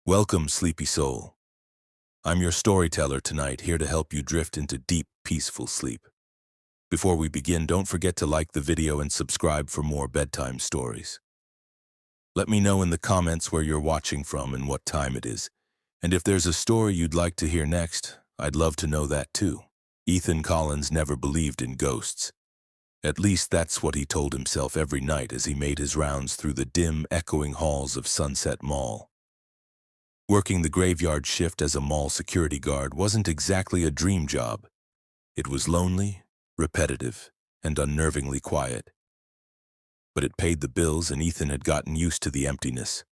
Welcome, sleepy soul. I'm your storyteller tonight, here to help you drift into deep, peaceful sleep. Before we begin, don't forget to like the video and subscribe for more bedtime stories. Let me know in the comments where you're watching from and what time it is. And if there's a story you'd like to hear next, I'd love to know that too. Ethan Collins never believed in ghosts. At least that's what he told himself every night as he made his rounds through the dim, echoing halls of Sunset Mall. Working the graveyard shift as a mall security guard wasn't exactly a dream job. It was lonely, repetitive, and unnervingly quiet. But it paid the bills, and Ethan had gotten used to the emptiness.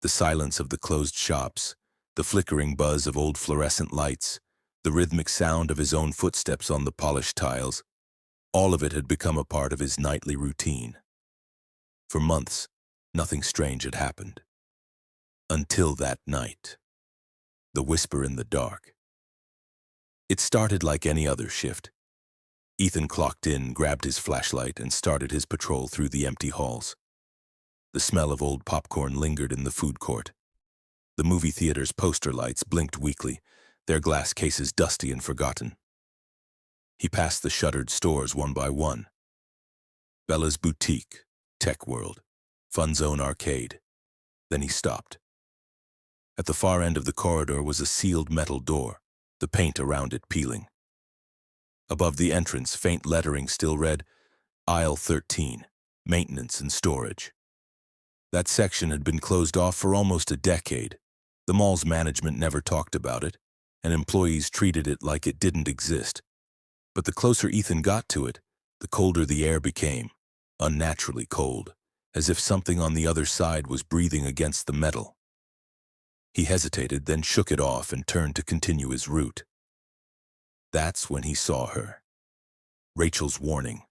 The silence of the closed shops, the flickering buzz of old fluorescent lights, the rhythmic sound of his own footsteps on the polished tiles, all of it had become a part of his nightly routine. For months, nothing strange had happened. Until that night. The whisper in the dark. It started like any other shift. Ethan clocked in, grabbed his flashlight, and started his patrol through the empty halls. The smell of old popcorn lingered in the food court. The movie theater's poster lights blinked weakly, their glass cases dusty and forgotten. He passed the shuttered stores one by one. Bella's Boutique, Tech World, Fun Zone Arcade. Then he stopped. At the far end of the corridor was a sealed metal door, the paint around it peeling. Above the entrance, faint lettering still read, Aisle 13, Maintenance and Storage. That section had been closed off for almost a decade. The mall's management never talked about it, and employees treated it like it didn't exist. But the closer Ethan got to it, the colder the air became, unnaturally cold, as if something on the other side was breathing against the metal. He hesitated, then shook it off and turned to continue his route. That's when he saw her. Rachel's warning.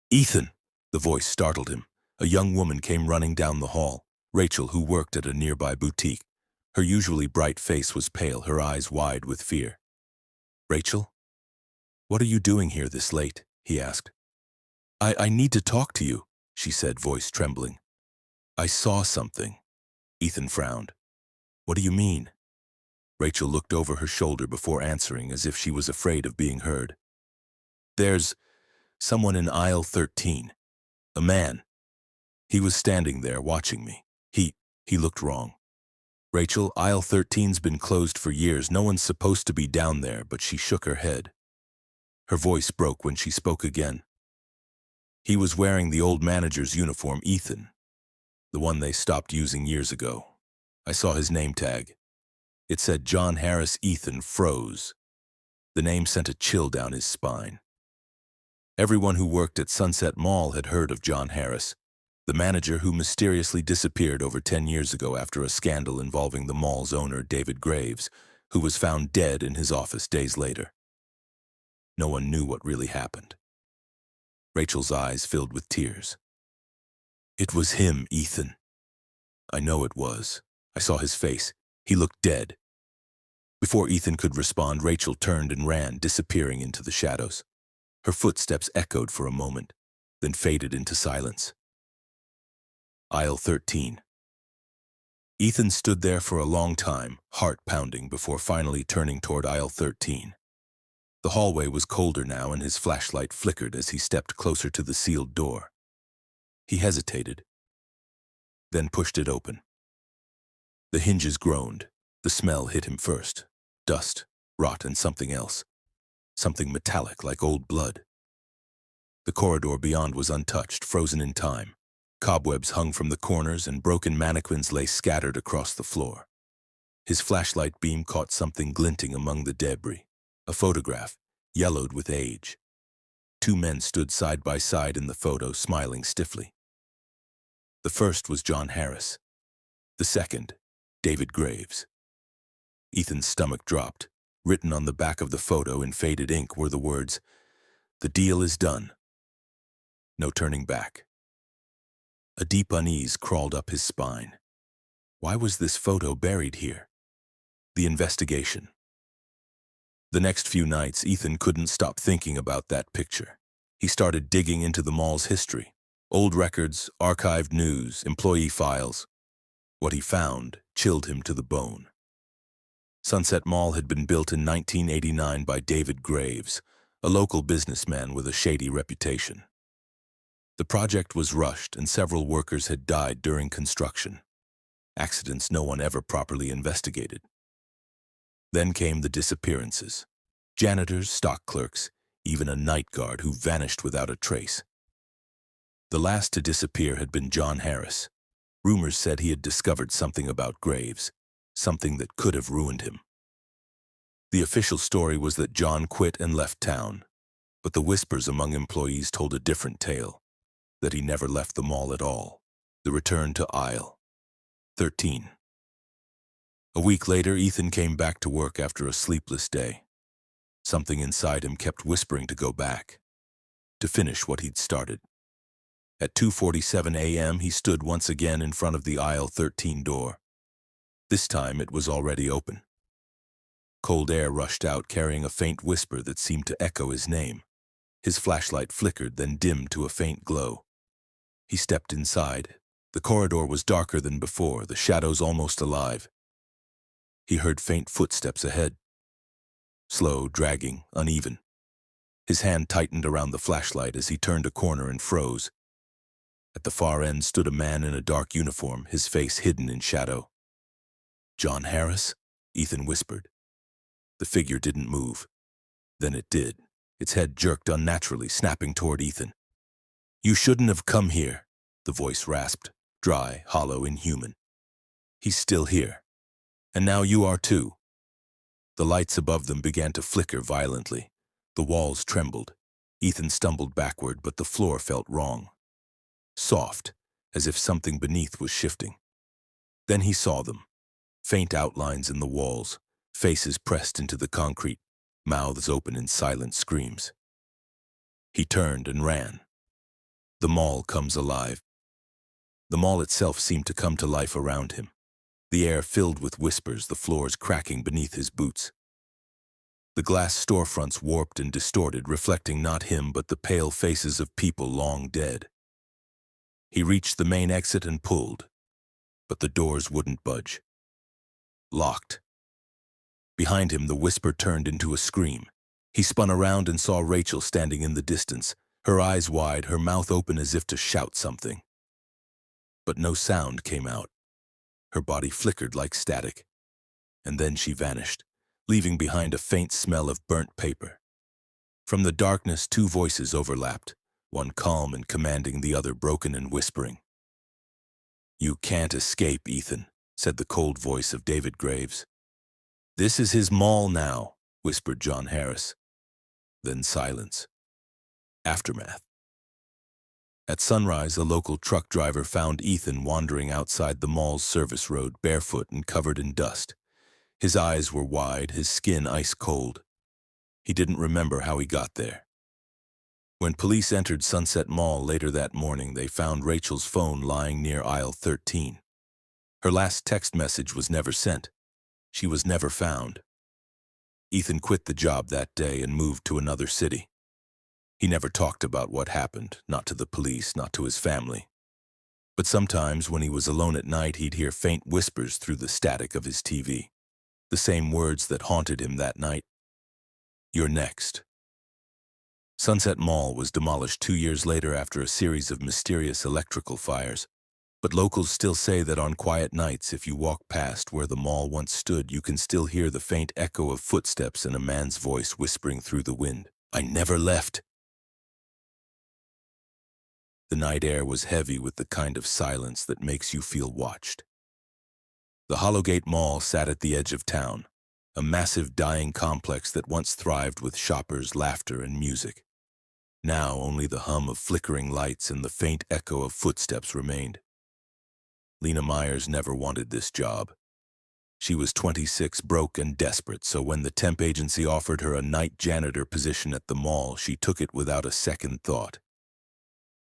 "Ethan!" The voice startled him. A young woman came running down the hall. Rachel, who worked at a nearby boutique. Her usually bright face was pale, her eyes wide with fear. "Rachel? What are you doing here this late?" he asked. I need to talk to you," she said, voice trembling. "I saw something." Ethan frowned. "What do you mean?" Rachel looked over her shoulder before answering, as if she was afraid of being heard. "There's someone in aisle 13. A man. He was standing there watching me. He looked wrong. Rachel, aisle 13's been closed for years. No one's supposed to be down there," but she shook her head. Her voice broke when she spoke again. "He was wearing the old manager's uniform, Ethan. The one they stopped using years ago. I saw his name tag. It said John Harris. Ethan froze. The name sent a chill down his spine. Everyone who worked at Sunset Mall had heard of John Harris, the manager who mysteriously disappeared over 10 years ago after a scandal involving the mall's owner, David Graves, who was found dead in his office days later. No one knew what really happened. Rachel's eyes filled with tears. "It was him, Ethan. I know it was. I saw his face. He looked dead." Before Ethan could respond, Rachel turned and ran, disappearing into the shadows. Her footsteps echoed for a moment, then faded into silence. Aisle 13. Ethan stood there for a long time, heart pounding, before finally turning toward aisle 13. The hallway was colder now, and his flashlight flickered as he stepped closer to the sealed door. He hesitated, then pushed it open. The hinges groaned. The smell hit him first. Dust, rot, and something else. Something metallic, like old blood. The corridor beyond was untouched, frozen in time. Cobwebs hung from the corners, and broken mannequins lay scattered across the floor. His flashlight beam caught something glinting among the debris. A photograph, yellowed with age. Two men stood side by side in the photo, smiling stiffly. The first was John Harris. The second, David Graves. Ethan's stomach dropped. Written on the back of the photo in faded ink were the words, "The deal is done. No turning back." A deep unease crawled up his spine. Why was this photo buried here? The investigation. The next few nights, Ethan couldn't stop thinking about that picture. He started digging into the mall's history. Old records, archived news, employee files. What he found chilled him to the bone. Sunset Mall had been built in 1989 by David Graves, a local businessman with a shady reputation. The project was rushed and several workers had died during construction. Accidents no one ever properly investigated. Then came the disappearances. Janitors, stock clerks, even a night guard who vanished without a trace. The last to disappear had been John Harris. Rumors said he had discovered something about Graves, something that could have ruined him. The official story was that John quit and left town, but the whispers among employees told a different tale, that he never left the mall at all. The return to aisle 13. A week later, Ethan came back to work after a sleepless day. Something inside him kept whispering to go back, to finish what he'd started. At 2:47 a.m., he stood once again in front of the aisle 13 door. This time it was already open. Cold air rushed out, carrying a faint whisper that seemed to echo his name. His flashlight flickered, then dimmed to a faint glow. He stepped inside. The corridor was darker than before, the shadows almost alive. He heard faint footsteps ahead. Slow, dragging, uneven. His hand tightened around the flashlight as he turned a corner and froze. At the far end stood a man in a dark uniform, his face hidden in shadow. "John Harris?" Ethan whispered. The figure didn't move. Then it did. Its head jerked unnaturally, snapping toward Ethan. "You shouldn't have come here," the voice rasped, dry, hollow, inhuman. "He's still here. And now you are too." The lights above them began to flicker violently. The walls trembled. Ethan stumbled backward, but the floor felt wrong. Soft, as if something beneath was shifting. Then he saw them. Faint outlines in the walls, faces pressed into the concrete, mouths open in silent screams. He turned and ran. The mall comes alive. The mall itself seemed to come to life around him. The air filled with whispers, the floors cracking beneath his boots. The glass storefronts warped and distorted, reflecting not him but the pale faces of people long dead. He reached the main exit and pulled, but the doors wouldn't budge. Locked. Behind him, the whisper turned into a scream. He spun around and saw Rachel standing in the distance, her eyes wide, her mouth open as if to shout something. But no sound came out. Her body flickered like static. And then she vanished, leaving behind a faint smell of burnt paper. From the darkness, two voices overlapped, one calm and commanding, the other broken and whispering. "You can't escape, Ethan," said the cold voice of David Graves. "This is his mall now," whispered John Harris. Then silence. Aftermath. At sunrise, a local truck driver found Ethan wandering outside the mall's service road, barefoot and covered in dust. His eyes were wide, his skin ice cold. He didn't remember how he got there. When police entered Sunset Mall later that morning, they found Rachel's phone lying near aisle 13. Her last text message was never sent. She was never found. Ethan quit the job that day and moved to another city. He never talked about what happened, not to the police, not to his family. But sometimes, when he was alone at night, he'd hear faint whispers through the static of his TV. The same words that haunted him that night. "You're next." Sunset Mall was demolished 2 years later after a series of mysterious electrical fires. But locals still say that on quiet nights, if you walk past where the mall once stood, you can still hear the faint echo of footsteps and a man's voice whispering through the wind. "I never left." The night air was heavy with the kind of silence that makes you feel watched. The Hollowgate Mall sat at the edge of town, a massive dying complex that once thrived with shoppers, laughter, and music. Now only the hum of flickering lights and the faint echo of footsteps remained. Lena Myers never wanted this job. She was 26, broke and desperate, so when the temp agency offered her a night janitor position at the mall, she took it without a second thought.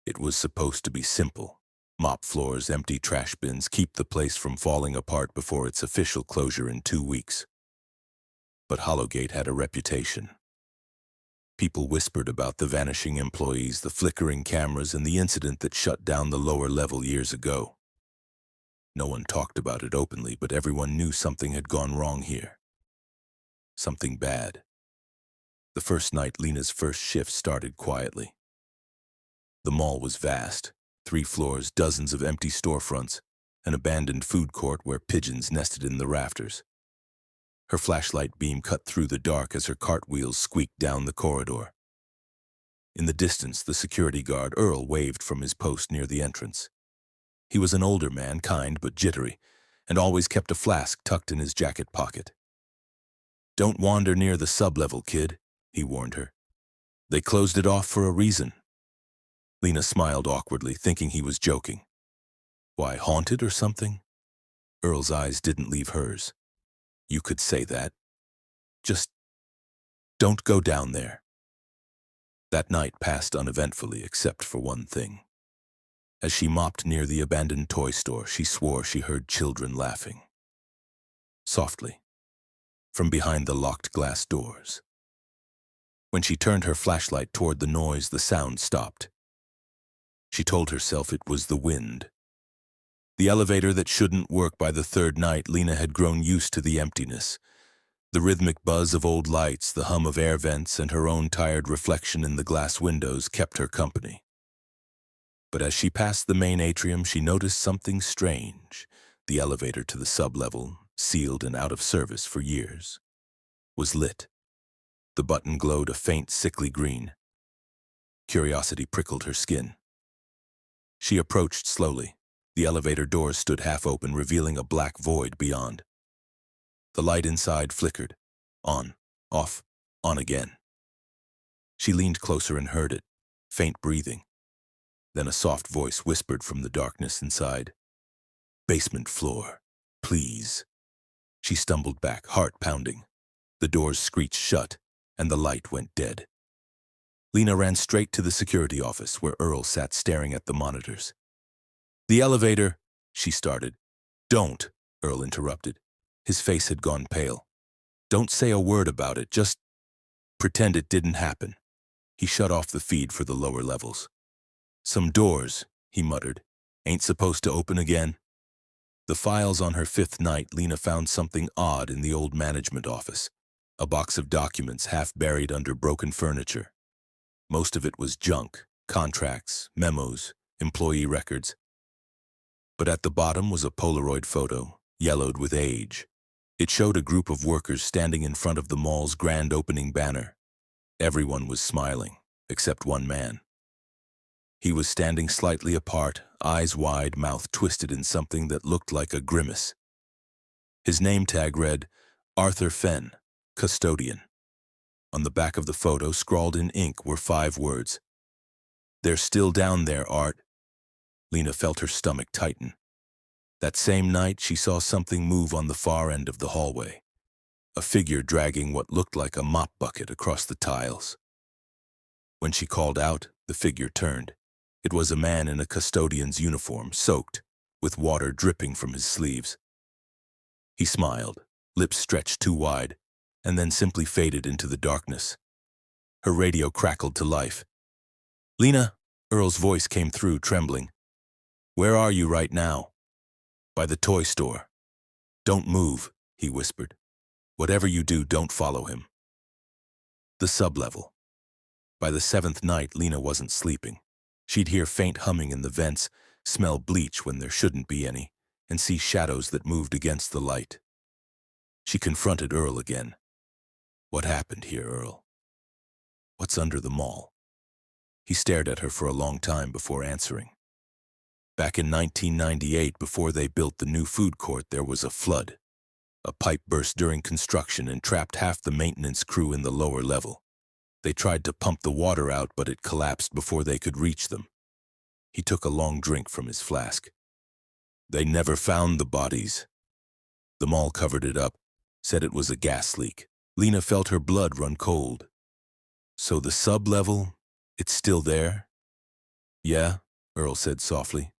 It was supposed to be simple. Mop floors, empty trash bins, keep the place from falling apart before its official closure in 2 weeks. But Hollowgate had a reputation. People whispered about the vanishing employees, the flickering cameras, and the incident that shut down the lower level years ago. No one talked about it openly, but everyone knew something had gone wrong here. Something bad. The first night, Lena's first shift started quietly. The mall was vast, 3 floors, dozens of empty storefronts, an abandoned food court where pigeons nested in the rafters. Her flashlight beam cut through the dark as her cartwheels squeaked down the corridor. In the distance, the security guard, Earl, waved from his post near the entrance. He was an older man, kind but jittery, and always kept a flask tucked in his jacket pocket. "Don't wander near the sub-level, kid," he warned her. "They closed it off for a reason." Lena smiled awkwardly, thinking he was joking. "Why, haunted or something?" Earl's eyes didn't leave hers. "You could say that. Just don't go down there." That night passed uneventfully except for one thing. As she mopped near the abandoned toy store, she swore she heard children laughing. Softly, from behind the locked glass doors. When she turned her flashlight toward the noise, the sound stopped. She told herself it was the wind. The elevator that shouldn't work. By the third night, Lena had grown used to the emptiness. The rhythmic buzz of old lights, the hum of air vents, and her own tired reflection in the glass windows kept her company. But as she passed the main atrium, she noticed something strange. The elevator to the sub-level, sealed and out of service for years, was lit. The button glowed a faint, sickly green. Curiosity prickled her skin. She approached slowly. The elevator doors stood half open, revealing a black void beyond. The light inside flickered. On, off, on again. She leaned closer and heard it, faint breathing. Then a soft voice whispered from the darkness inside. "Basement floor, please." She stumbled back, heart pounding. The doors screeched shut, and the light went dead. Lena ran straight to the security office, where Earl sat staring at the monitors. "The elevator," she started. "Don't," Earl interrupted. His face had gone pale. "Don't say a word about it, just pretend it didn't happen." He shut off the feed for the lower levels. "Some doors," he muttered, "ain't supposed to open again." The files on her 5th night, Lena found something odd in the old management office. A box of documents half buried under broken furniture. Most of it was junk, contracts, memos, employee records. But at the bottom was a Polaroid photo, yellowed with age. It showed a group of workers standing in front of the mall's grand opening banner. Everyone was smiling, except one man. He was standing slightly apart, eyes wide, mouth twisted in something that looked like a grimace. His name tag read, "Arthur Fenn, Custodian." On the back of the photo, scrawled in ink, were 5 words. "They're still down there, Art." Lena felt her stomach tighten. That same night, she saw something move on the far end of the hallway. A figure dragging what looked like a mop bucket across the tiles. When she called out, the figure turned. It was a man in a custodian's uniform, soaked, with water dripping from his sleeves. He smiled, lips stretched too wide, and then simply faded into the darkness. Her radio crackled to life. "Lena," Earl's voice came through, trembling. "Where are you right now?" "By the toy store." "Don't move," he whispered. "Whatever you do, don't follow him." The sub-level. By the 7th night, Lena wasn't sleeping. She'd hear faint humming in the vents, smell bleach when there shouldn't be any, and see shadows that moved against the light. She confronted Earl again. "What happened here, Earl? What's under the mall?" He stared at her for a long time before answering. "Back in 1998, before they built the new food court, there was a flood. A pipe burst during construction and trapped half the maintenance crew in the lower level. They tried to pump the water out, but it collapsed before they could reach them." He took a long drink from his flask. "They never found the bodies. The mall covered it up, said it was a gas leak." Lena felt her blood run cold. "So the sub-level, it's still there?" "Yeah," Earl said softly.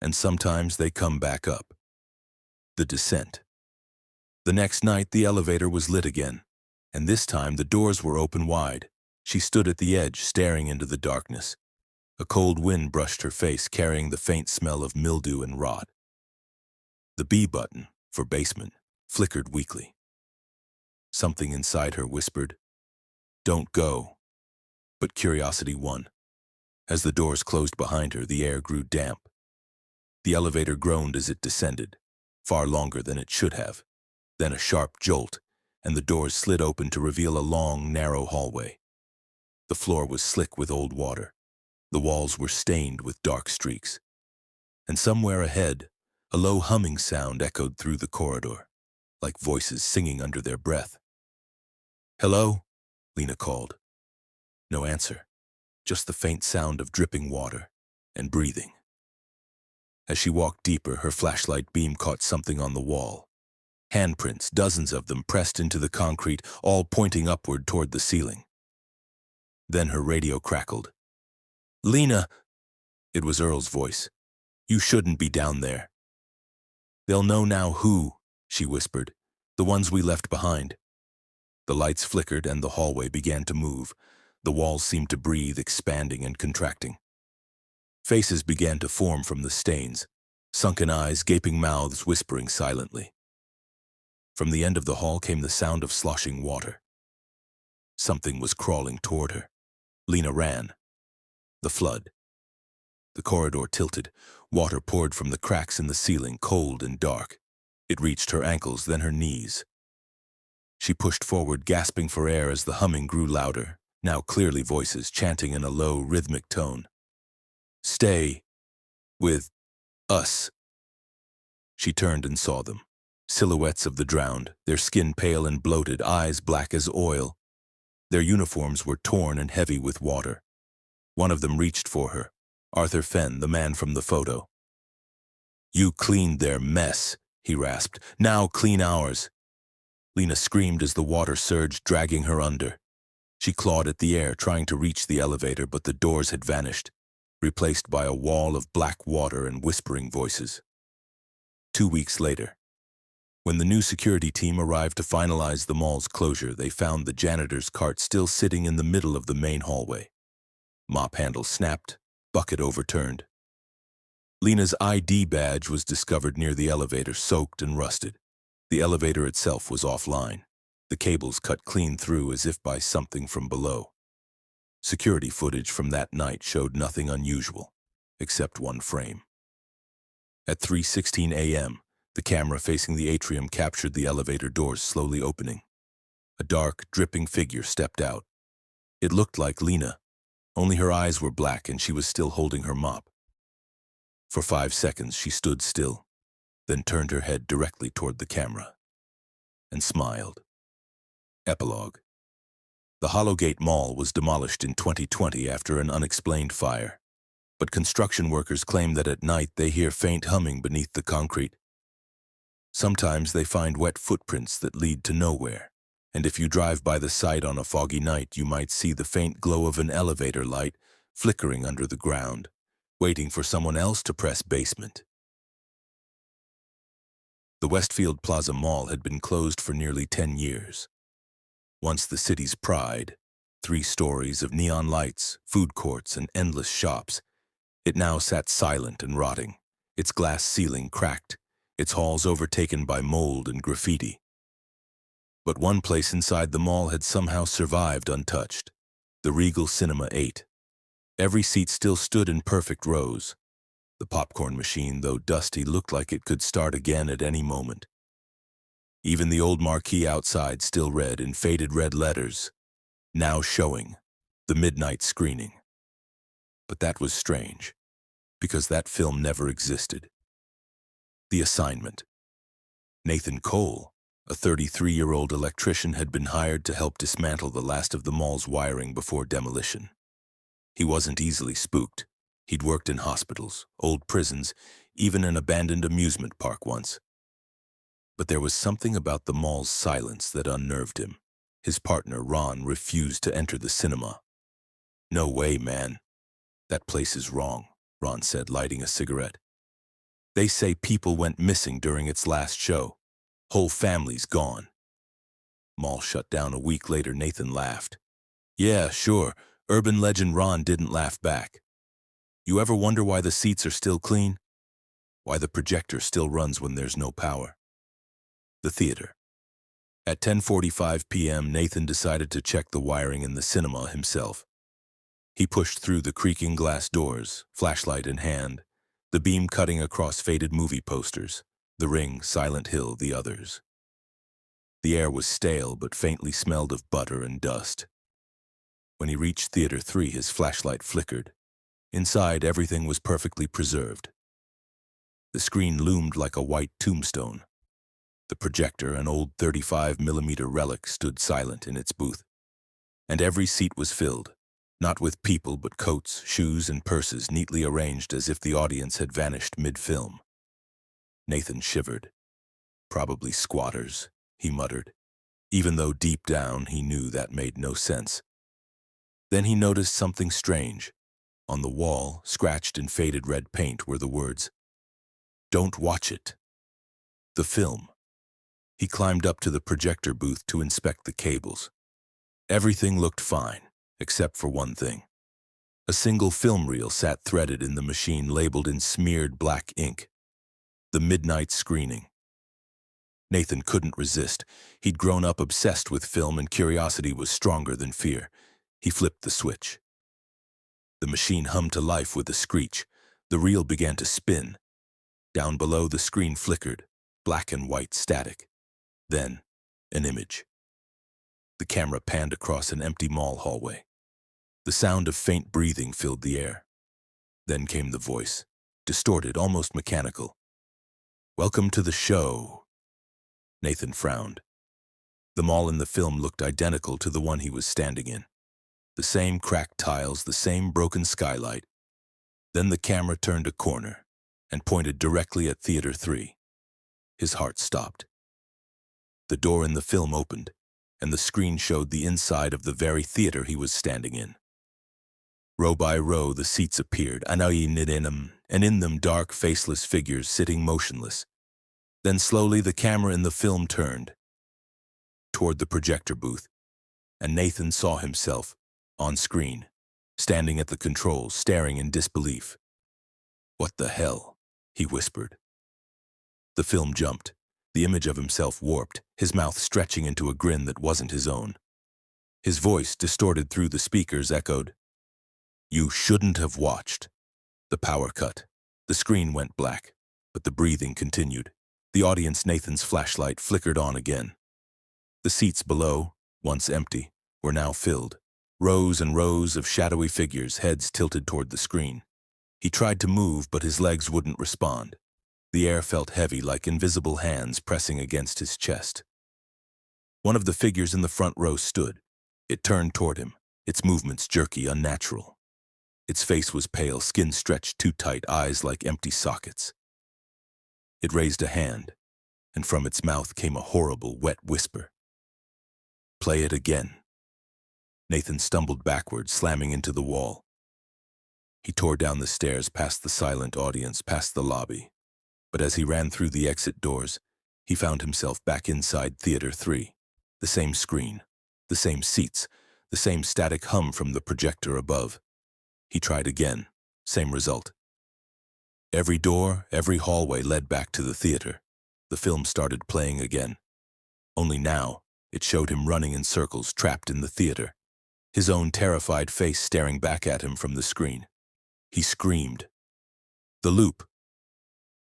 "And sometimes they come back up." The descent. The next night, the elevator was lit again, and this time the doors were open wide. She stood at the edge, staring into the darkness. A cold wind brushed her face, carrying the faint smell of mildew and rot. The B button, for basement, flickered weakly. Something inside her whispered, "Don't go." But curiosity won. As the doors closed behind her, the air grew damp. The elevator groaned as it descended, far longer than it should have. Then a sharp jolt, and the doors slid open to reveal a long, narrow hallway. The floor was slick with old water. The walls were stained with dark streaks. And somewhere ahead, a low humming sound echoed through the corridor, like voices singing under their breath. "Hello?" Lena called. No answer, just the faint sound of dripping water and breathing. As she walked deeper, her flashlight beam caught something on the wall. Handprints, dozens of them pressed into the concrete, all pointing upward toward the ceiling. Then her radio crackled. "Lena!" It was Earl's voice. "You shouldn't be down there." "They'll know now who," she whispered. "The ones we left behind." The lights flickered and the hallway began to move. The walls seemed to breathe, expanding and contracting. Faces began to form from the stains, sunken eyes, gaping mouths, whispering silently. From the end of the hall came the sound of sloshing water. Something was crawling toward her. Lena ran. The flood. The corridor tilted. Water poured from the cracks in the ceiling, cold and dark. It reached her ankles, then her knees. She pushed forward, gasping for air as the humming grew louder, now clearly voices chanting in a low, rhythmic tone. "Stay with us." She turned and saw them. Silhouettes of the drowned, their skin pale and bloated, eyes black as oil. Their uniforms were torn and heavy with water. One of them reached for her, Arthur Fenn, the man from the photo. "You cleaned their mess," he rasped. "Now clean ours." Lena screamed as the water surged, dragging her under. She clawed at the air, trying to reach the elevator, but the doors had vanished, replaced by a wall of black water and whispering voices. 2 weeks later, when the new security team arrived to finalize the mall's closure, they found the janitor's cart still sitting in the middle of the main hallway. Mop handle snapped, bucket overturned. Lena's ID badge was discovered near the elevator, soaked and rusted. The elevator itself was offline, the cables cut clean through as if by something from below. Security footage from that night showed nothing unusual, except one frame. At 3:16 a.m., the camera facing the atrium captured the elevator doors slowly opening. A dark, dripping figure stepped out. It looked like Lena, only her eyes were black and she was still holding her mop. For 5 seconds she stood still, then turned her head directly toward the camera and smiled. Epilogue. The Hollowgate Mall was demolished in 2020 after an unexplained fire, but construction workers claim that at night they hear faint humming beneath the concrete. Sometimes they find wet footprints that lead to nowhere, and if you drive by the site on a foggy night, you might see the faint glow of an elevator light flickering under the ground, waiting for someone else to press basement. The Westfield Plaza Mall had been closed for nearly 10 years. Once the city's pride, 3 stories of neon lights, food courts, and endless shops, it now sat silent and rotting, its glass ceiling cracked, its halls overtaken by mold and graffiti. But one place inside the mall had somehow survived untouched: the Regal Cinema 8. Every seat still stood in perfect rows. The popcorn machine, though dusty, looked like it could start again at any moment. Even the old marquee outside still read in faded red letters, "Now showing, the midnight screening." But that was strange, because that film never existed. The assignment. Nathan Cole, a 33-year-old electrician, had been hired to help dismantle the last of the mall's wiring before demolition. He wasn't easily spooked. He'd worked in hospitals, old prisons, even an abandoned amusement park once. But there was something about the mall's silence that unnerved him. His partner, Ron, refused to enter the cinema. "No way, man. That place is wrong," Ron said, lighting a cigarette. "They say people went missing during its last show. Whole families gone." Mall shut down a week later. Nathan laughed. "Yeah, sure." Urban legend Ron didn't laugh back. "You ever wonder why the seats are still clean?" Why the projector still runs when there's no power. The theater. At 10:45 p.m., Nathan decided to check the wiring in the cinema himself. He pushed through the creaking glass doors, flashlight in hand, the beam cutting across faded movie posters, The Ring, Silent Hill, the others. The air was stale but faintly smelled of butter and dust. When he reached Theater 3, his flashlight flickered. Inside, everything was perfectly preserved. The screen loomed like a white tombstone. The projector, an old 35mm relic, stood silent in its booth. And every seat was filled, not with people but coats, shoes, and purses neatly arranged as if the audience had vanished mid-film. Nathan shivered. Probably squatters, he muttered, even though deep down he knew that made no sense. Then he noticed something strange. On the wall, scratched in faded red paint, were the words, "Don't watch it." The film. He climbed up to the projector booth to inspect the cables. Everything looked fine, except for one thing. A single film reel sat threaded in the machine, labeled in smeared black ink. The midnight screening. Nathan couldn't resist. He'd grown up obsessed with film, and curiosity was stronger than fear. He flipped the switch. The machine hummed to life with a screech. The reel began to spin. Down below, the screen flickered, black and white static. Then, an image. The camera panned across an empty mall hallway. The sound of faint breathing filled the air. Then came the voice, distorted, almost mechanical. "Welcome to the show." Nathan frowned. The mall in the film looked identical to the one he was standing in. The same cracked tiles, the same broken skylight. Then the camera turned a corner and pointed directly at Theater 3. His heart stopped. The door in the film opened, and the screen showed the inside of the very theater he was standing in. Row by row, the seats appeared, and in them dark, faceless figures sitting motionless. Then slowly the camera in the film turned toward the projector booth, and Nathan saw himself on screen, standing at the controls, staring in disbelief. "What the hell?" he whispered. The film jumped. The image of himself warped, his mouth stretching into a grin that wasn't his own. His voice, distorted through the speakers, echoed, "You shouldn't have watched." The power cut. The screen went black, but the breathing continued. The audience, Nathan's flashlight, flickered on again. The seats below, once empty, were now filled. Rows and rows of shadowy figures, heads tilted toward the screen. He tried to move, but his legs wouldn't respond. The air felt heavy, like invisible hands pressing against his chest. One of the figures in the front row stood. It turned toward him, its movements jerky, unnatural. Its face was pale, skin stretched too tight, eyes like empty sockets. It raised a hand, and from its mouth came a horrible, wet whisper. "Play it again." Nathan stumbled backward, slamming into the wall. He tore down the stairs, past the silent audience, past the lobby. But as he ran through the exit doors, he found himself back inside Theater 3. The same screen, the same seats, the same static hum from the projector above. He tried again, same result. Every door, every hallway led back to the theater. The film started playing again. Only now, it showed him running in circles, trapped in the theater. His own terrified face staring back at him from the screen. He screamed. The loop.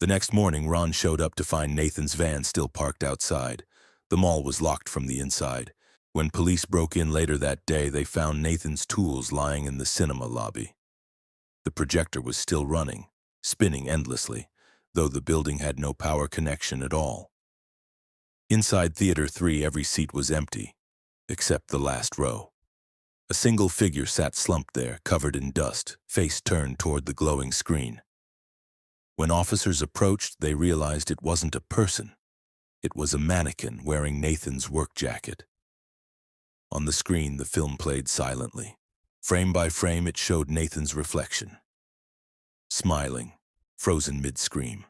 The next morning, Ron showed up to find Nathan's van still parked outside. The mall was locked from the inside. When police broke in later that day, they found Nathan's tools lying in the cinema lobby. The projector was still running, spinning endlessly, though the building had no power connection at all. Inside Theater 3, every seat was empty, except the last row. A single figure sat slumped there, covered in dust, face turned toward the glowing screen. When officers approached, they realized it wasn't a person. It was a mannequin wearing Nathan's work jacket. On the screen, the film played silently. Frame by frame, it showed Nathan's reflection. Smiling, frozen mid-scream.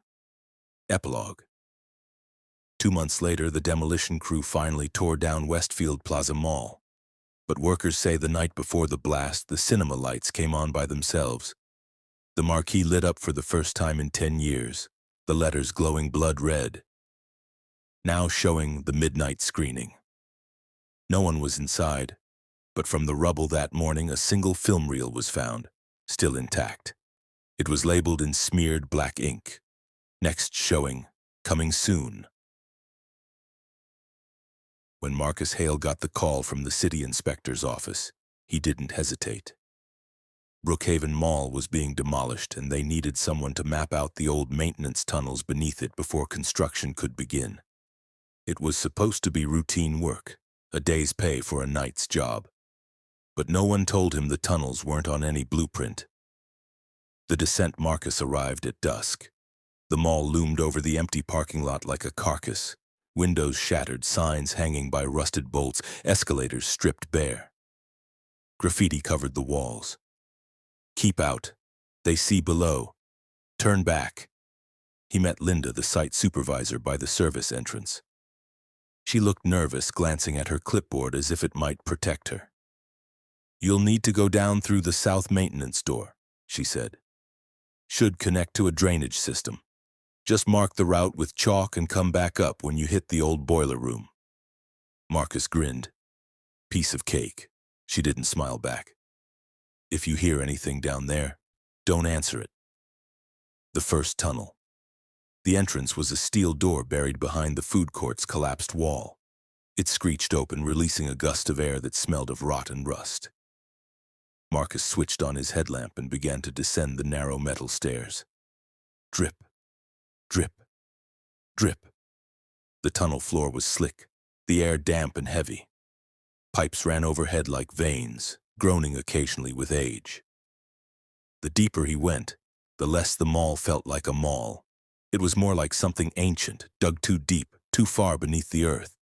Epilogue. 2 months later, the demolition crew finally tore down Westfield Plaza Mall. But workers say the night before the blast, the cinema lights came on by themselves. The marquee lit up for the first time in 10 years. the letters glowing blood red, now showing the midnight screening. No one was inside, but from the rubble that morning a single film reel was found, still intact. It was labeled in smeared black ink, next showing, "Coming soon." When Marcus Hale got the call from the city inspector's office, he didn't hesitate. Brookhaven Mall was being demolished, and they needed someone to map out the old maintenance tunnels beneath it before construction could begin. It was supposed to be routine work, a day's pay for a night's job. But no one told him the tunnels weren't on any blueprint. The descent Marcus arrived at dusk. The mall loomed over the empty parking lot like a carcass. Windows shattered, signs hanging by rusted bolts, escalators stripped bare. Graffiti covered the walls. "Keep out. They see below. Turn back." He met Linda, the site supervisor, by the service entrance. She looked nervous, glancing at her clipboard as if it might protect her. "You'll need to go down through the south maintenance door," she said. "Should connect to a drainage system. Just mark the route with chalk and come back up when you hit the old boiler room." Marcus grinned. "Piece of cake." She didn't smile back. "If you hear anything down there, don't answer it." The first tunnel. The entrance was a steel door buried behind the food court's collapsed wall. It screeched open, releasing a gust of air that smelled of rot and rust. Marcus switched on his headlamp and began to descend the narrow metal stairs. Drip, drip, drip. The tunnel floor was slick, the air damp and heavy. Pipes ran overhead like veins, groaning occasionally with age. The deeper he went, the less the mall felt like a mall. It was more like something ancient, dug too deep, too far beneath the earth.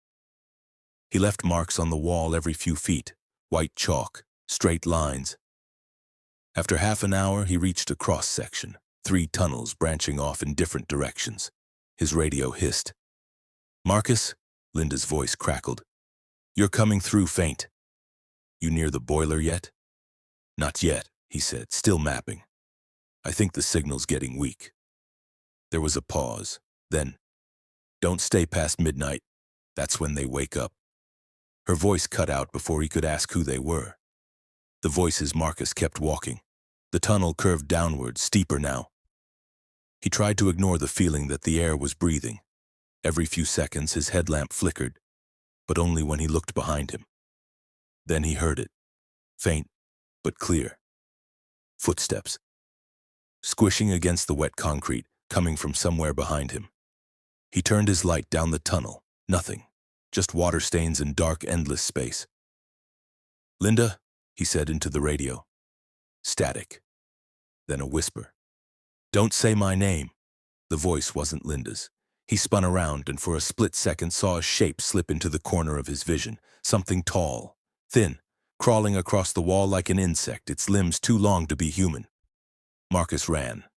He left marks on the wall every few feet, white chalk, straight lines. After half an hour, he reached a cross-section, 3 tunnels branching off in different directions. His radio hissed. "Marcus," Linda's voice crackled. "You're coming through faint. You near the boiler yet?" "Not yet," he said, still mapping. "I think the signal's getting weak." There was a pause. Then, "Don't stay past midnight. That's when they wake up." Her voice cut out before he could ask who they were. The voices Marcus kept walking. The tunnel curved downward, steeper now. He tried to ignore the feeling that the air was breathing. Every few seconds his headlamp flickered, but only when he looked behind him. Then he heard it. Faint, but clear. Footsteps. Squishing against the wet concrete, coming from somewhere behind him. He turned his light down the tunnel. Nothing. Just water stains and dark, endless space. "Linda," he said into the radio. Static. Then a whisper. "Don't say my name." The voice wasn't Linda's. He spun around and for a split second saw a shape slip into the corner of his vision. Something tall, thin, crawling across the wall like an insect, its limbs too long to be human. Marcus ran.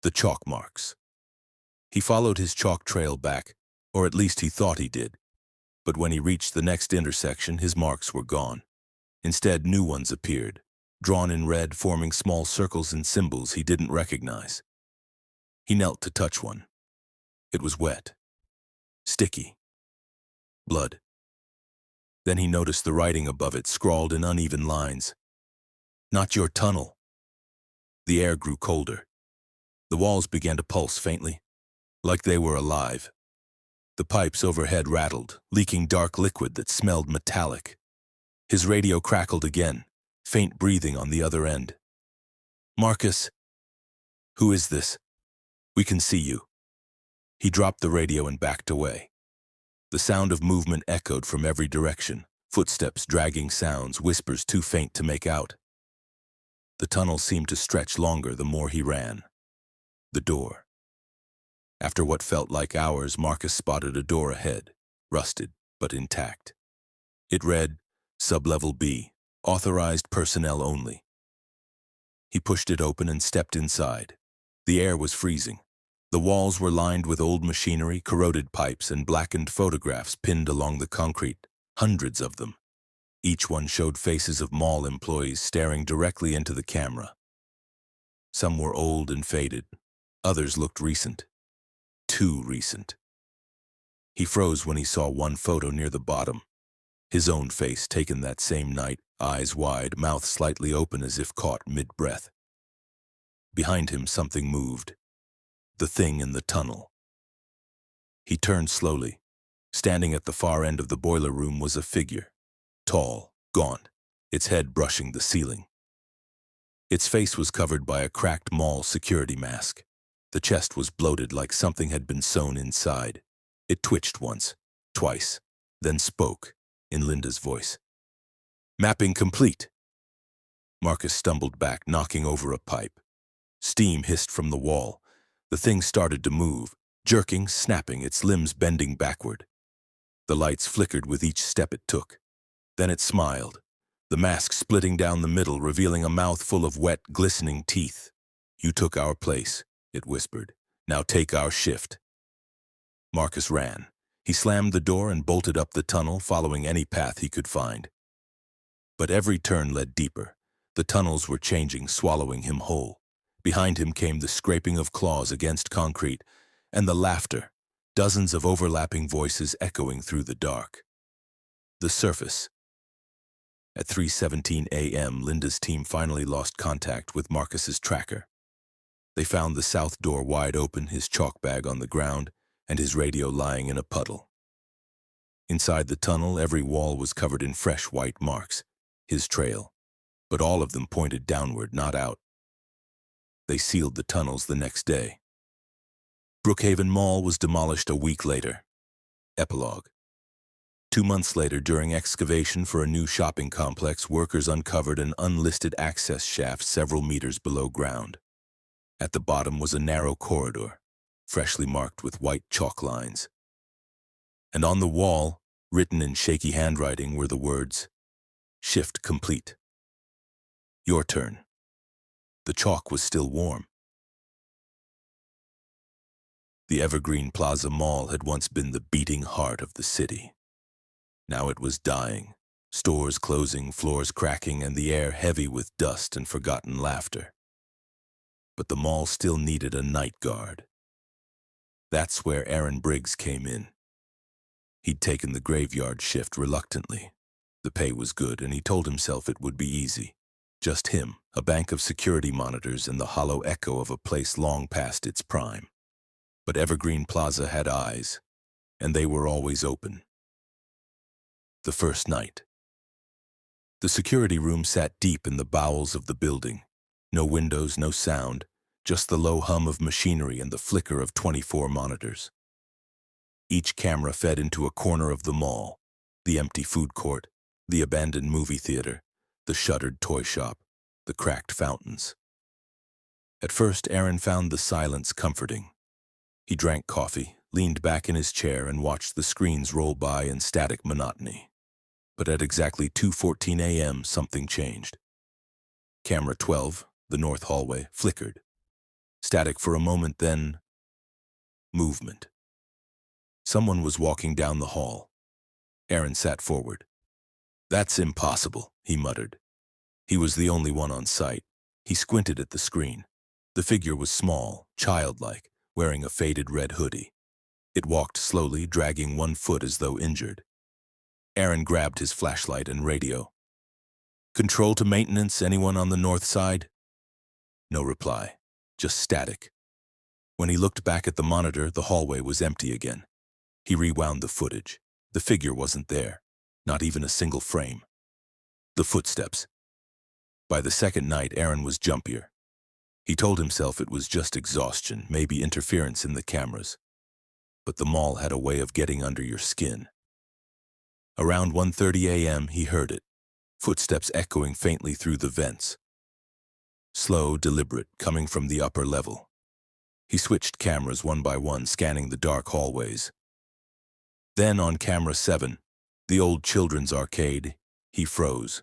The chalk marks. He followed his chalk trail back, or at least he thought he did. But when he reached the next intersection, his marks were gone. Instead, new ones appeared, drawn in red, forming small circles and symbols he didn't recognize. He knelt to touch one. It was wet. Sticky. Blood. Then he noticed the writing above it, scrawled in uneven lines. "Not your tunnel." The air grew colder. The walls began to pulse faintly, like they were alive. The pipes overhead rattled, leaking dark liquid that smelled metallic. His radio crackled again, faint breathing on the other end. "Marcus." "Who is this?" "We can see you." He dropped the radio and backed away. The sound of movement echoed from every direction, footsteps, dragging sounds, whispers too faint to make out. The tunnel seemed to stretch longer the more he ran. The door. After what felt like hours, Marcus spotted a door ahead, rusted but intact. It read, "Sublevel B, authorized personnel only." He pushed it open and stepped inside. The air was freezing. The walls were lined with old machinery, corroded pipes, and blackened photographs pinned along the concrete, hundreds of them. Each one showed faces of mall employees staring directly into the camera. Some were old and faded. Others looked recent. Too recent. He froze when he saw one photo near the bottom. His own face taken that same night, eyes wide, mouth slightly open as if caught mid-breath. Behind him something moved. The thing in the tunnel. He turned slowly. Standing at the far end of the boiler room was a figure. Tall, gaunt, its head brushing the ceiling. Its face was covered by a cracked mall security mask. The chest was bloated like something had been sewn inside. It twitched once, twice, then spoke, in Linda's voice. "Mapping complete." Marcus stumbled back, knocking over a pipe. Steam hissed from the wall. The thing started to move, jerking, snapping, its limbs bending backward. The lights flickered with each step it took. Then it smiled, the mask splitting down the middle, revealing a mouth full of wet, glistening teeth. "You took our place," it whispered. "Now take our shift." Marcus ran. He slammed the door and bolted up the tunnel, following any path he could find. But every turn led deeper. The tunnels were changing, swallowing him whole. Behind him came the scraping of claws against concrete, and the laughter, dozens of overlapping voices echoing through the dark. The surface. At 3:17 a.m., Linda's team finally lost contact with Marcus's tracker. They found the south door wide open, his chalk bag on the ground, and his radio lying in a puddle. Inside the tunnel, every wall was covered in fresh white marks, his trail, but all of them pointed downward, not out. They sealed the tunnels the next day. Brookhaven Mall was demolished a week later. Epilogue. 2 months later, during excavation for a new shopping complex, workers uncovered an unlisted access shaft several meters below ground. At the bottom was a narrow corridor, freshly marked with white chalk lines. And on the wall, written in shaky handwriting, were the words, "Shift complete. Your turn." The chalk was still warm. The Evergreen Plaza Mall had once been the beating heart of the city. Now it was dying, stores closing, floors cracking, and the air heavy with dust and forgotten laughter. But the mall still needed a night guard. That's where Aaron Briggs came in. He'd taken the graveyard shift reluctantly. The pay was good, and he told himself it would be easy. Just him, a bank of security monitors, and the hollow echo of a place long past its prime. But Evergreen Plaza had eyes, and they were always open. The first night. The security room sat deep in the bowels of the building. No windows, no sound, just the low hum of machinery and the flicker of 24 monitors. Each camera fed into a corner of the mall, the empty food court, the abandoned movie theater, the shuttered toy shop, the cracked fountains. At first, Aaron found the silence comforting. He drank coffee, leaned back in his chair, and watched the screens roll by in static monotony. But at exactly 2:14 a.m., something changed. Camera 12, the north hallway, flickered. Static for a moment, then movement. Someone was walking down the hall. Aaron sat forward. "That's impossible," he muttered. He was the only one on site. He squinted at the screen. The figure was small, childlike, wearing a faded red hoodie. It walked slowly, dragging one foot as though injured. Aaron grabbed his flashlight and radio. "Control to maintenance, anyone on the north side?" No reply, just static. When he looked back at the monitor, the hallway was empty again. He rewound the footage. The figure wasn't there, not even a single frame. The footsteps. By the second night, Aaron was jumpier. He told himself it was just exhaustion, maybe interference in the cameras. But the mall had a way of getting under your skin. Around 1:30 a.m., he heard it, footsteps echoing faintly through the vents. Slow, deliberate, coming from the upper level. He switched cameras one by one, scanning the dark hallways. Then on camera 7, the old children's arcade, he froze.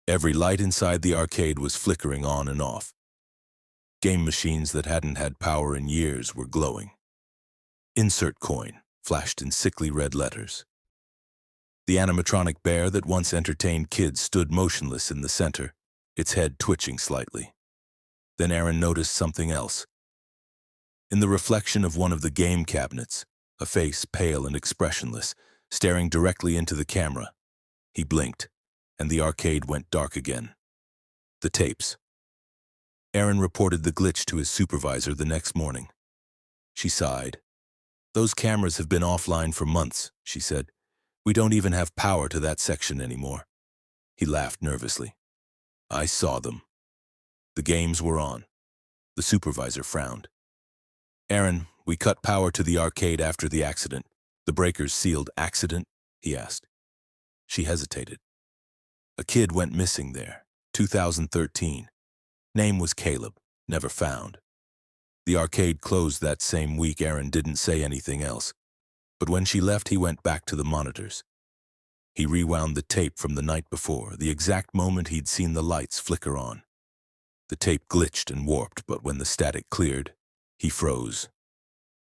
Every light inside the arcade was flickering on and off. Game machines that hadn't had power in years were glowing. "Insert coin," flashed in sickly red letters. The animatronic bear that once entertained kids stood motionless in the center, its head twitching slightly. Then Aaron noticed something else. In the reflection of one of the game cabinets, a face pale and expressionless, staring directly into the camera. He blinked, and the arcade went dark again. The tapes. Aaron reported the glitch to his supervisor the next morning. She sighed. "Those cameras have been offline for months," she said. "We don't even have power to that section anymore." He laughed nervously. "I saw them. The games were on." The supervisor frowned. "Aaron, we cut power to the arcade after the accident. The breakers sealed." "Accident?" he asked. She hesitated. "A kid went missing there, 2013. Name was Caleb, never found. The arcade closed that same week." Aaron didn't say anything else, but when she left, he went back to the monitors. He rewound the tape from the night before, the exact moment he'd seen the lights flicker on. The tape glitched and warped, but when the static cleared, he froze.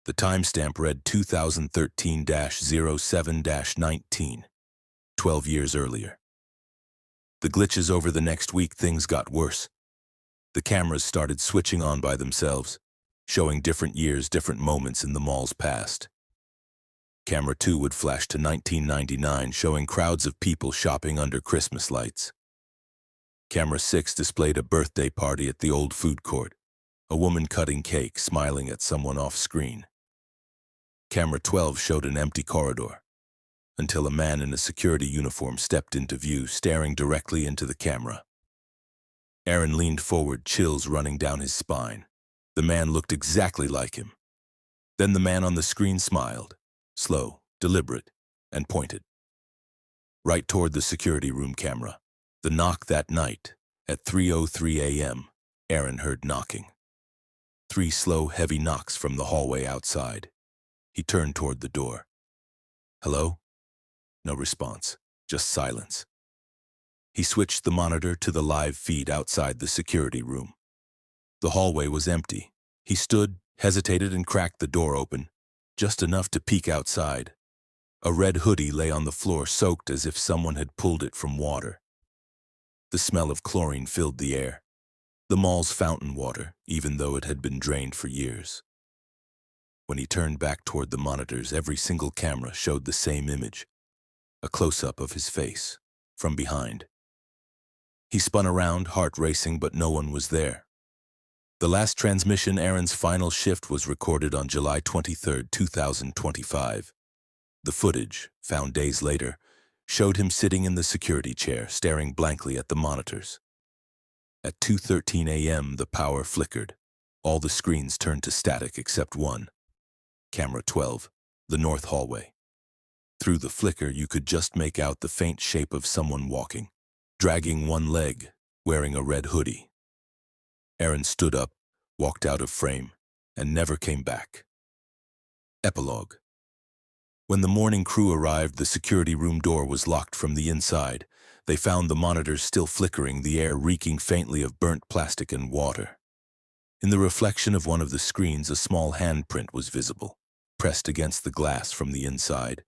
The timestamp read 2013-07-19, 12 years earlier. The glitches over the next week, things got worse. The cameras started switching on by themselves, showing different years, different moments in the mall's past. Camera 2 would flash to 1999, showing crowds of people shopping under Christmas lights. Camera 6 displayed a birthday party at the old food court, a woman cutting cake, smiling at someone off screen. Camera 12 showed an empty corridor, until a man in a security uniform stepped into view, staring directly into the camera. Aaron leaned forward, chills running down his spine. The man looked exactly like him. Then the man on the screen smiled, slow, deliberate, and pointed. Right toward the security room camera. The knock that night, at 3:03 a.m., Aaron heard knocking. 3 slow, heavy knocks from the hallway outside. He turned toward the door. "Hello?" No response, just silence. He switched the monitor to the live feed outside the security room. The hallway was empty. He stood, hesitated, and cracked the door open, just enough to peek outside. A red hoodie lay on the floor, soaked as if someone had pulled it from water. The smell of chlorine filled the air. The mall's fountain water, even though it had been drained for years. When he turned back toward the monitors, every single camera showed the same image. A close-up of his face, from behind. He spun around, heart racing, but no one was there. The last transmission, Aaron's final shift, was recorded on July 23, 2025. The footage, found days later, showed him sitting in the security chair, staring blankly at the monitors. At 2:13 a.m., the power flickered. All the screens turned to static except one. Camera 12, the north hallway. Through the flicker, you could just make out the faint shape of someone walking, dragging one leg, wearing a red hoodie. Aaron stood up, walked out of frame, and never came back. Epilogue. When the morning crew arrived, the security room door was locked from the inside. They found the monitors still flickering, the air reeking faintly of burnt plastic and water. In the reflection of one of the screens, a small handprint was visible, pressed against the glass from the inside.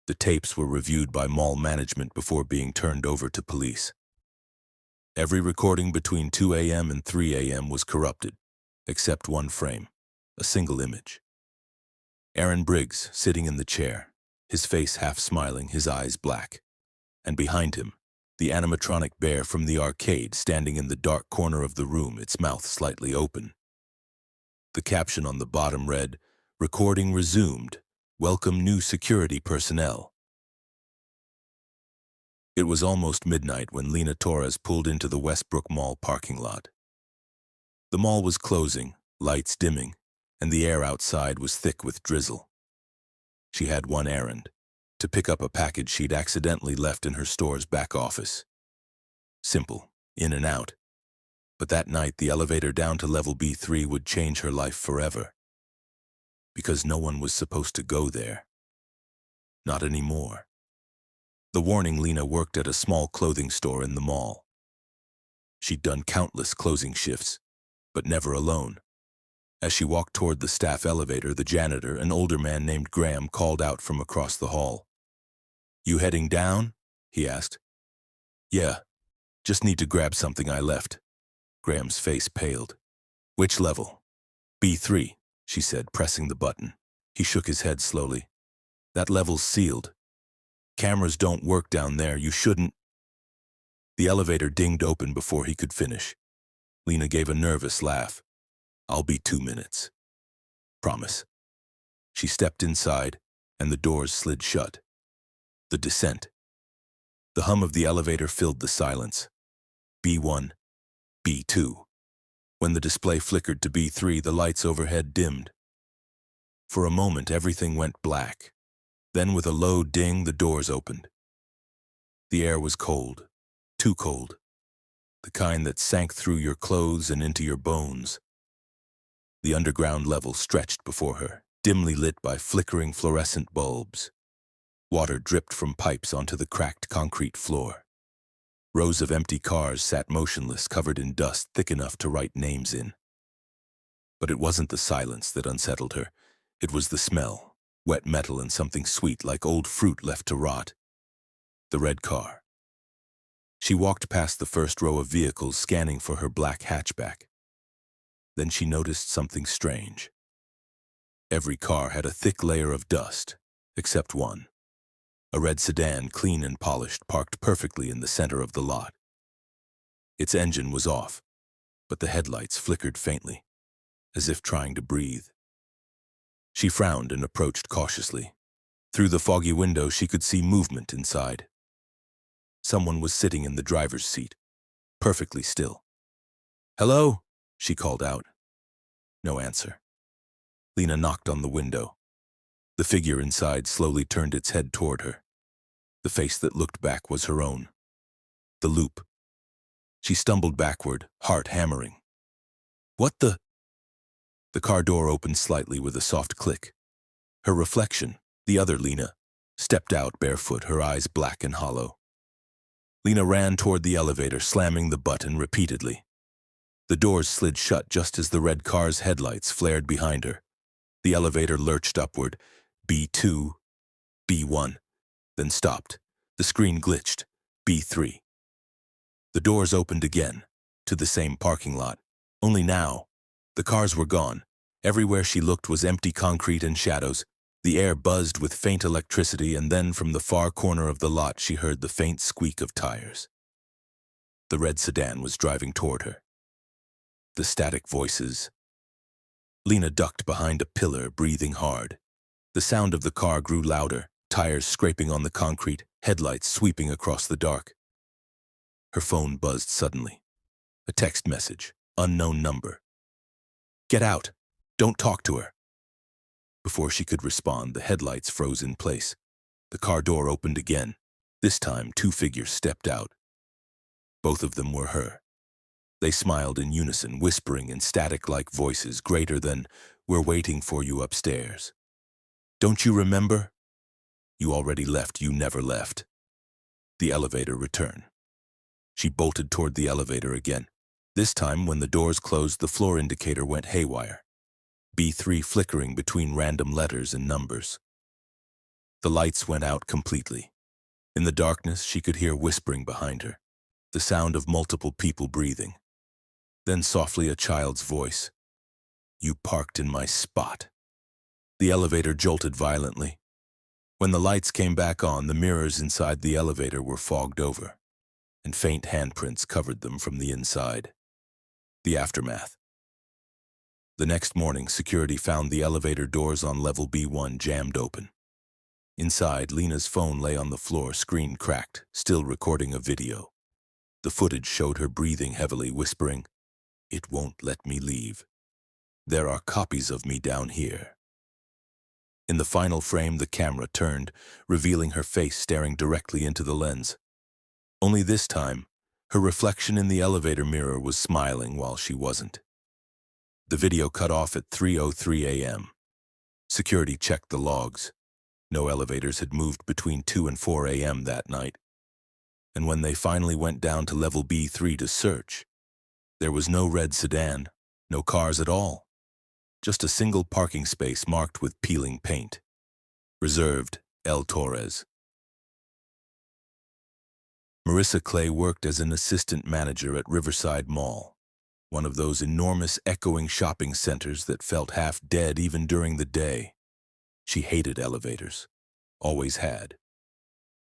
The tapes were reviewed by mall management before being turned over to police. Every recording between 2 a.m. and 3 a.m. was corrupted, except one frame, a single image. Aaron Briggs, sitting in the chair, his face half smiling, his eyes black. And behind him, the animatronic bear from the arcade, standing in the dark corner of the room, its mouth slightly open. The caption on the bottom read, "Recording resumed. Welcome new security personnel." It was almost midnight when Lena Torres pulled into the Westbrook Mall parking lot. The mall was closing, lights dimming, and the air outside was thick with drizzle. She had one errand: to pick up a package she'd accidentally left in her store's back office. Simple, in and out. But that night, the elevator down to level B3 would change her life forever. Because no one was supposed to go there. Not anymore. The warning: Lena worked at a small clothing store in the mall. She'd done countless closing shifts, but never alone. As she walked toward the staff elevator, the janitor, an older man named Graham, called out from across the hall. "You heading down?" he asked. "Yeah, just need to grab something I left." Graham's face paled. "Which level?" "B3, she said, pressing the button. He shook his head slowly. That level's sealed. Cameras don't work down there, you shouldn't. The elevator dinged open before he could finish. Lena gave a nervous laugh. I'll be 2 minutes. Promise. She stepped inside, and the doors slid shut. The descent. The hum of the elevator filled the silence. B1, B2. When the display flickered to B3, the lights overhead dimmed. For a moment, everything went black. Then, with a low ding, the doors opened. The air was cold, too cold, the kind that sank through your clothes and into your bones. The underground level stretched before her, dimly lit by flickering fluorescent bulbs. Water dripped from pipes onto the cracked concrete floor. Rows of empty cars sat motionless, covered in dust thick enough to write names in. But it wasn't the silence that unsettled her. It was the smell, wet metal and something sweet like old fruit left to rot. The red car. She walked past the first row of vehicles, scanning for her black hatchback. Then she noticed something strange. Every car had a thick layer of dust, except one. A red sedan, clean and polished, parked perfectly in the center of the lot. Its engine was off, but the headlights flickered faintly, as if trying to breathe. She frowned and approached cautiously. Through the foggy window, she could see movement inside. Someone was sitting in the driver's seat, perfectly still. "Hello?" she called out. No answer. Lena knocked on the window. The figure inside slowly turned its head toward her. The face that looked back was her own. The loop. She stumbled backward, heart hammering. "What the?" The car door opened slightly with a soft click. Her reflection, the other Lena, stepped out barefoot, her eyes black and hollow. Lena ran toward the elevator, slamming the button repeatedly. The doors slid shut just as the red car's headlights flared behind her. The elevator lurched upward, B2, B1, then stopped. The screen glitched, B3. The doors opened again, to the same parking lot. Only now, the cars were gone. Everywhere she looked was empty concrete and shadows. The air buzzed with faint electricity, and then from the far corner of the lot she heard the faint squeak of tires. The red sedan was driving toward her. The static voices. Lena ducked behind a pillar, breathing hard. The sound of the car grew louder, tires scraping on the concrete, headlights sweeping across the dark. Her phone buzzed suddenly. A text message, unknown number. "Get out. Don't talk to her." Before she could respond, the headlights froze in place. The car door opened again. This time, 2 figures stepped out. Both of them were her. They smiled in unison, whispering in static-like voices greater than, "We're waiting for you upstairs." "Don't you remember? You already left, you never left." The elevator returned. She bolted toward the elevator again. This time, when the doors closed, the floor indicator went haywire. B3 flickering between random letters and numbers. The lights went out completely. In the darkness, she could hear whispering behind her, the sound of multiple people breathing. Then softly a child's voice. "You parked in my spot." The elevator jolted violently. When the lights came back on, the mirrors inside the elevator were fogged over, and faint handprints covered them from the inside. The aftermath. The next morning, security found the elevator doors on level B1 jammed open. Inside, Lena's phone lay on the floor, screen cracked, still recording a video. The footage showed her breathing heavily, whispering, "It won't let me leave. There are copies of me down here." In the final frame, the camera turned, revealing her face staring directly into the lens. Only this time, her reflection in the elevator mirror was smiling while she wasn't. The video cut off at 3:03 a.m. Security checked the logs. No elevators had moved between 2 and 4 a.m. that night. And when they finally went down to level B3 to search, there was no red sedan, no cars at all. Just a single parking space marked with peeling paint. Reserved, El Torres. Marissa Clay worked as an assistant manager at Riverside Mall. one of those enormous echoing shopping centers that felt half dead even during the day. She hated elevators, always had.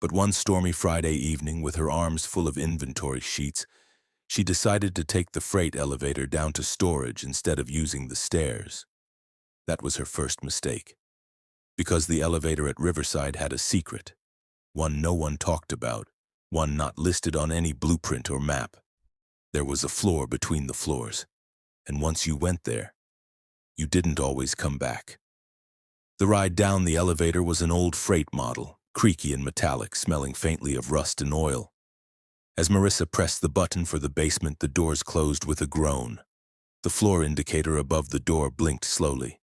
But one stormy Friday evening, with her arms full of inventory sheets, she decided to take the freight elevator down to storage instead of using the stairs. That was her first mistake, because the elevator at Riverside had a secret, one no one talked about, one not listed on any blueprint or map. There was a floor between the floors, and once you went there, you didn't always come back. The ride down the elevator was an old freight model, creaky and metallic, smelling faintly of rust and oil. As Marissa pressed the button for the basement, the doors closed with a groan. The floor indicator above the door blinked slowly.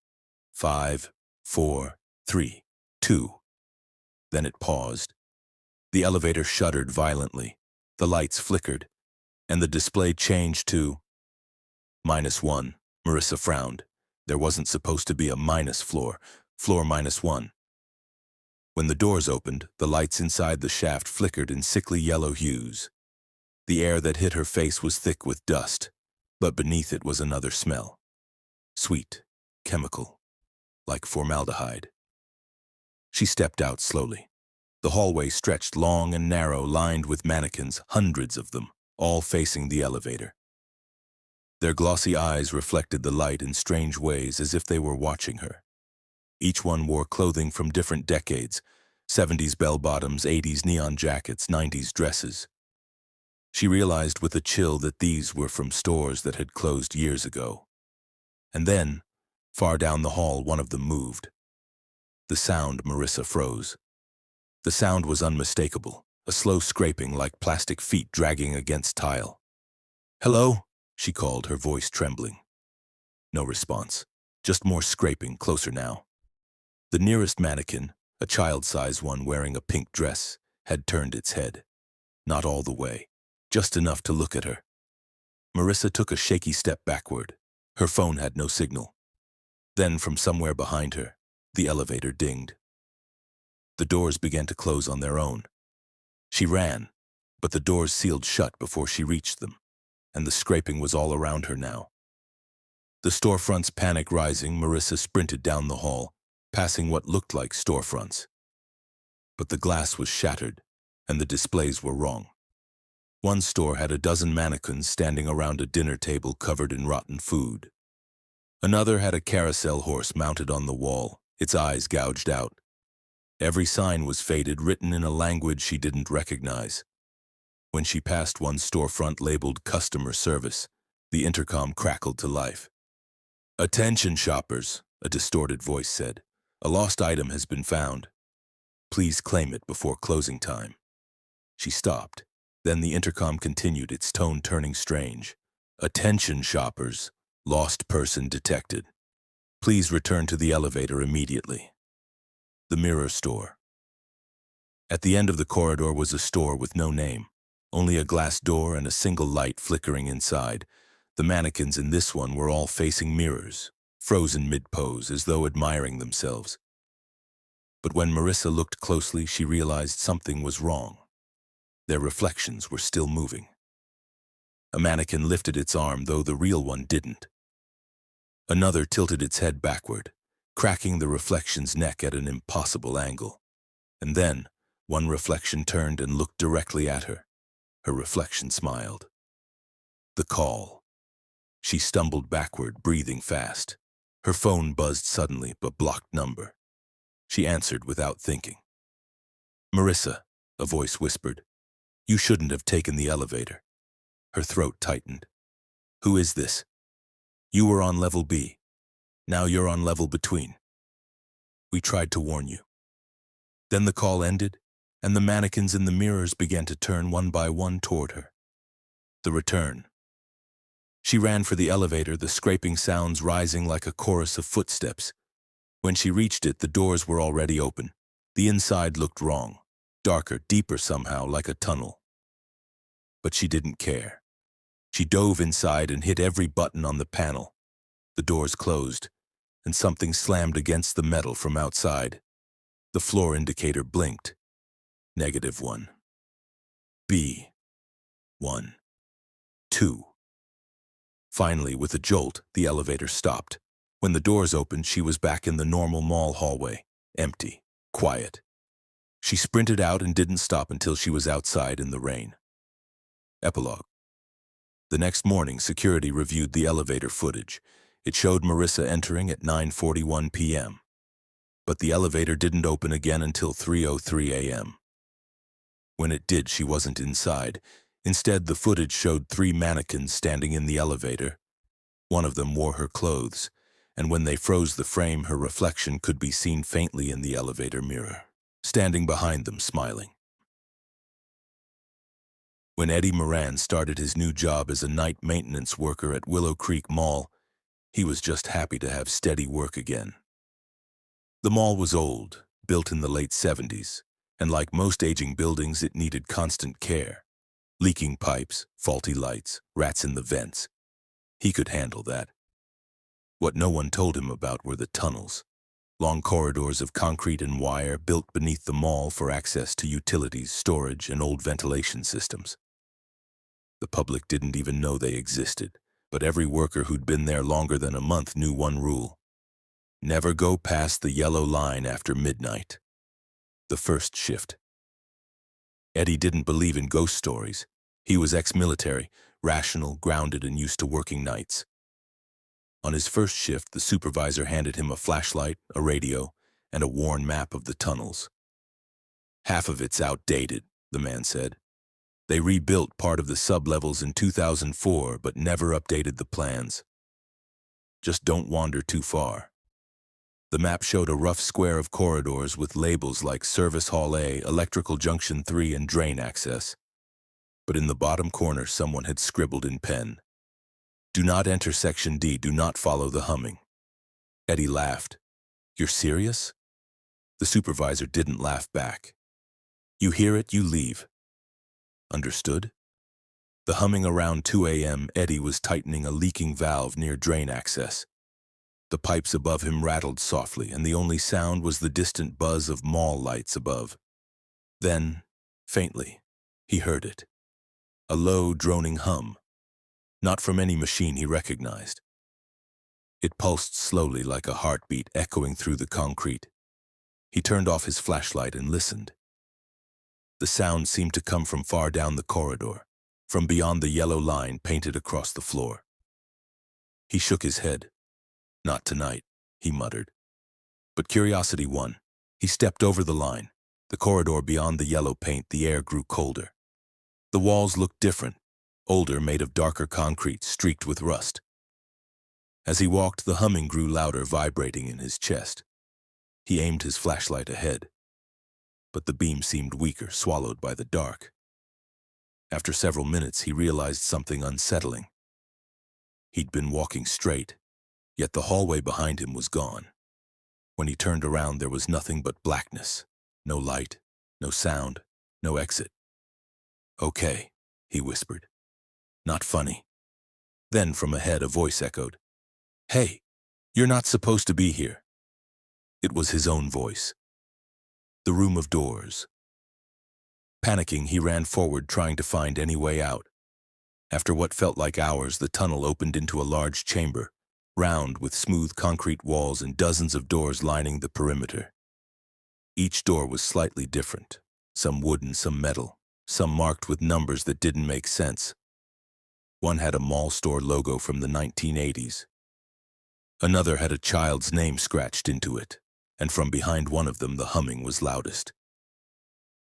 5, 4, 3, 2. Then it paused. The elevator shuddered violently. The lights flickered, and the display changed to -1. Marissa frowned. There wasn't supposed to be a minus floor. Floor -1. When the doors opened, the lights inside the shaft flickered in sickly yellow hues. The air that hit her face was thick with dust, but beneath it was another smell. Sweet, chemical, like formaldehyde. She stepped out slowly. The hallway stretched long and narrow, lined with mannequins, hundreds of them, all facing the elevator. Their glossy eyes reflected the light in strange ways, as if they were watching her. Each one wore clothing from different decades, 70s bell-bottoms, 80s neon jackets, 90s dresses. She realized with a chill that these were from stores that had closed years ago. And then, far down the hall, one of them moved. The sound, Marissa froze. The sound was unmistakable, a slow scraping like plastic feet dragging against tile. "Hello?" she called, her voice trembling. No response, just more scraping, closer now. The nearest mannequin, a child-sized one wearing a pink dress, had turned its head. Not all the way, just enough to look at her. Marissa took a shaky step backward. Her phone had no signal. Then, from somewhere behind her, the elevator dinged. The doors began to close on their own. She ran, but the doors sealed shut before she reached them, and the scraping was all around her now. The storefronts panic rising, Marissa sprinted down the hall, passing what looked like storefronts. But the glass was shattered, and the displays were wrong. One store had a dozen mannequins standing around a dinner table covered in rotten food. Another had a carousel horse mounted on the wall, its eyes gouged out. Every sign was faded, written in a language she didn't recognize. When she passed one storefront labeled customer service, the intercom crackled to life. "Attention shoppers," a distorted voice said. "A lost item has been found. Please claim it before closing time." She stopped. Then the intercom continued, its tone turning strange. "Attention shoppers, lost person detected. Please return to the elevator immediately." The mirror store. At the end of the corridor was a store with no name, only a glass door and a single light flickering inside. The mannequins in this one were all facing mirrors, frozen mid-pose, as though admiring themselves. But when Marissa looked closely, she realized something was wrong. Their reflections were still moving. A mannequin lifted its arm, though the real one didn't. Another tilted its head backward, cracking the reflection's neck at an impossible angle. And then, one reflection turned and looked directly at her. Her reflection smiled. The call. She stumbled backward, breathing fast. Her phone buzzed suddenly, but blocked number. She answered without thinking. "Marissa," a voice whispered. "You shouldn't have taken the elevator." Her throat tightened. "Who is this?" "You were on level B. Now you're on level between. We tried to warn you." Then the call ended, and the mannequins in the mirrors began to turn one by one toward her. The return. She ran for the elevator, the scraping sounds rising like a chorus of footsteps. When she reached it, the doors were already open. The inside looked wrong, darker, deeper somehow, like a tunnel. But she didn't care. She dove inside and hit every button on the panel. The doors closed, and something slammed against the metal from outside. The floor indicator blinked. -1. B. 1. 2. Finally, with a jolt, the elevator stopped. When the doors opened, she was back in the normal mall hallway, empty, quiet. She sprinted out and didn't stop until she was outside in the rain. Epilogue. The next morning, security reviewed the elevator footage. It showed Marissa entering at 9:41 p.m. But the elevator didn't open again until 3:03 a.m. When it did, she wasn't inside. Instead, the footage showed 3 mannequins standing in the elevator. One of them wore her clothes, and when they froze the frame, her reflection could be seen faintly in the elevator mirror, standing behind them, smiling. When Eddie Moran started his new job as a night maintenance worker at Willow Creek Mall, he was just happy to have steady work again. The mall was old, built in the late 70s, and like most aging buildings, it needed constant care. Leaking pipes, faulty lights, rats in the vents. He could handle that. What no one told him about were the tunnels, long corridors of concrete and wire built beneath the mall for access to utilities, storage, and old ventilation systems. The public didn't even know they existed, but every worker who'd been there longer than a month knew one rule: never go past the yellow line after midnight. The first shift. Eddie didn't believe in ghost stories. He was ex-military, rational, grounded, and used to working nights. On his first shift, the supervisor handed him a flashlight, a radio, and a worn map of the tunnels. "Half of it's outdated," the man said. "They rebuilt part of the sublevels in 2004, but never updated the plans. Just don't wander too far." The map showed a rough square of corridors with labels like Service Hall A, Electrical Junction 3, and Drain Access. But in the bottom corner, someone had scribbled in pen, "Do not enter Section D, do not follow the humming." Eddie laughed. "You're serious?" The supervisor didn't laugh back. "You hear it, you leave." "Understood?" The humming around 2 a.m., Eddie was tightening a leaking valve near Drain Access. The pipes above him rattled softly, and the only sound was the distant buzz of mall lights above. Then, faintly, he heard it. A low, droning hum. Not from any machine he recognized. It pulsed slowly like a heartbeat echoing through the concrete. He turned off his flashlight and listened. The sound seemed to come from far down the corridor, from beyond the yellow line painted across the floor. He shook his head. "Not tonight," he muttered. But curiosity won. He stepped over the line. The corridor beyond the yellow paint, the air grew colder. The walls looked different, older, made of darker concrete, streaked with rust. As he walked, the humming grew louder, vibrating in his chest. He aimed his flashlight ahead, but the beam seemed weaker, swallowed by the dark. After several minutes, he realized something unsettling. He'd been walking straight, yet the hallway behind him was gone. When he turned around, there was nothing but blackness. No light, no sound, no exit. "Okay," he whispered. "Not funny." Then from ahead, a voice echoed, "Hey, you're not supposed to be here." It was his own voice. The room of doors. Panicking, he ran forward, trying to find any way out. After what felt like hours, the tunnel opened into a large chamber, round with smooth concrete walls and dozens of doors lining the perimeter. Each door was slightly different, some wooden, some metal, some marked with numbers that didn't make sense. One had a mall store logo from the 1980s. Another had a child's name scratched into it, and from behind one of them the humming was loudest.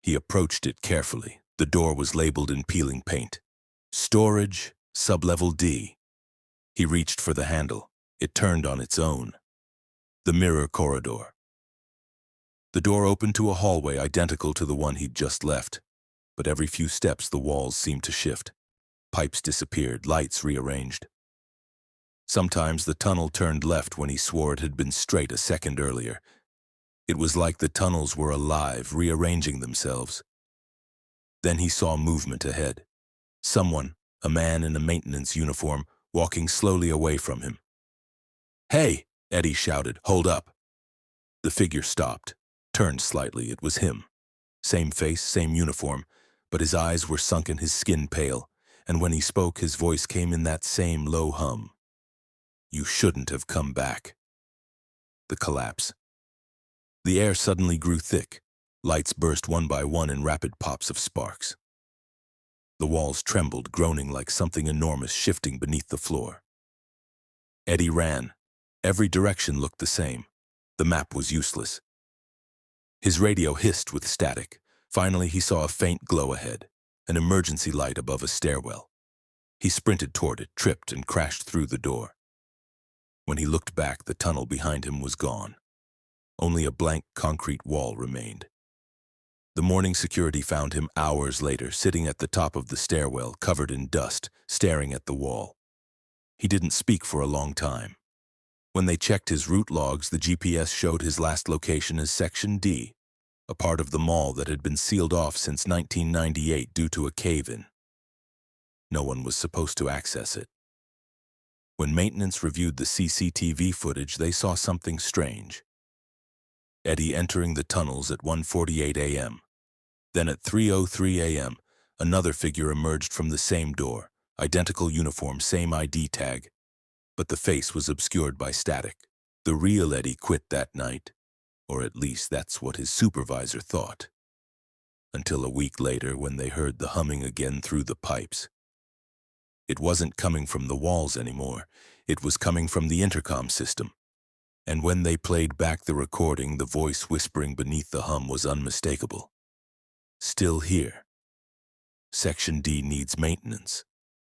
He approached it carefully. The door was labeled in peeling paint. "Storage, Sublevel D." He reached for the handle. It turned on its own. The mirror corridor. The door opened to a hallway identical to the one he'd just left, but every few steps the walls seemed to shift. Pipes disappeared, lights rearranged. Sometimes the tunnel turned left when he swore it had been straight a second earlier. It was like the tunnels were alive, rearranging themselves. Then he saw movement ahead. Someone, a man in a maintenance uniform, walking slowly away from him. "Hey!" Eddie shouted. "Hold up!" The figure stopped, turned slightly. It was him. Same face, same uniform, but his eyes were sunken, his skin pale, and when he spoke, his voice came in that same low hum. "You shouldn't have come back." The collapse. The air suddenly grew thick. Lights burst one by one in rapid pops of sparks. The walls trembled, groaning like something enormous shifting beneath the floor. Eddie ran. Every direction looked the same. The map was useless. His radio hissed with static. Finally, he saw a faint glow ahead, an emergency light above a stairwell. He sprinted toward it, tripped, and crashed through the door. When he looked back, the tunnel behind him was gone. Only a blank concrete wall remained. The morning security found him hours later, sitting at the top of the stairwell, covered in dust, staring at the wall. He didn't speak for a long time. When they checked his route logs, the GPS showed his last location as Section D, a part of the mall that had been sealed off since 1998 due to a cave-in. No one was supposed to access it. When maintenance reviewed the CCTV footage, they saw something strange. Eddie entering the tunnels at 1:48 a.m. Then at 3:03 a.m., another figure emerged from the same door, identical uniform, same ID tag, but the face was obscured by static. The real Eddie quit that night, or at least that's what his supervisor thought. Until a week later, when they heard the humming again through the pipes. It wasn't coming from the walls anymore, it was coming from the intercom system. And when they played back the recording, the voice whispering beneath the hum was unmistakable. "Still here. Section D needs maintenance."